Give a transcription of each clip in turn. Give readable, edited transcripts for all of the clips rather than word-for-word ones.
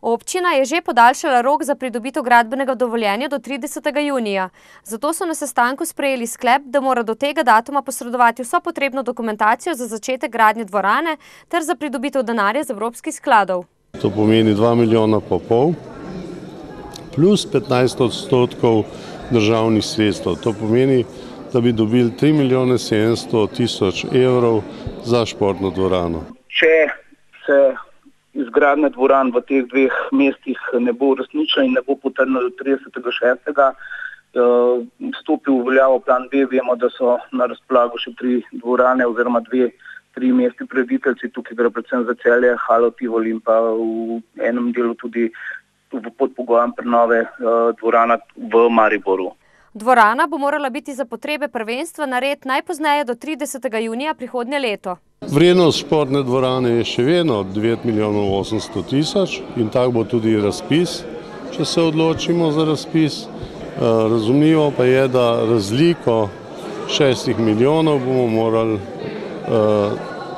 Občina je že podaljšala rok za pridobitev gradbenega dovoljenja do 30. junija. Zato so na sestanku sprejeli sklep, da mora do tega datuma posredovati vso potrebno dokumentacijo za začetek gradnje dvorane ter za pridobitev denarja z evropskih skladov. To pomeni 2,5 milijona plus 15% državnih sredstev. To pomeni, da bi dobili 3,7 milijona evrov za športno dvorano. Če se izgradnja dvoran v teh dveh mestih ne bo uresničila in ne bo potrjena do 30.6., stopi v veljavo plan B. Vemo, da so na razpolago še 3 dvorane oziroma 3 mestni prirediteljci. Tukaj gre predvsem za Celje, Halo, Tivoli in pa v enem delu tudi pod pogojem prenove dvorana v Mariboru. Dvorana bo morala biti za potrebe prvenstva nared najpozneje do 30. junija prihodnje leto. Vrednost športne dvorane je še vedno 9 milijonov 800 tisoč in tak bo tudi razpis, če se odločimo za razpis. Razumljivo pa je, da razliko 6 milijonov bomo morali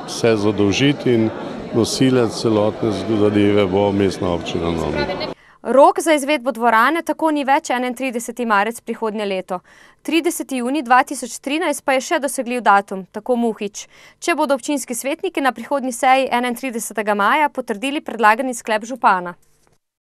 se zadolžiti in nosilec celotne zadeve bo Mestna občina Novi. Rok za izvedbo dvorane tako ni več 31. marec prihodnje leto. 30. junij 2013 pa je še dosegljiv datum, tako Muhič, če bodo občinski svetniki na prihodnji seji 31. maja potrdili predlagani sklep župana.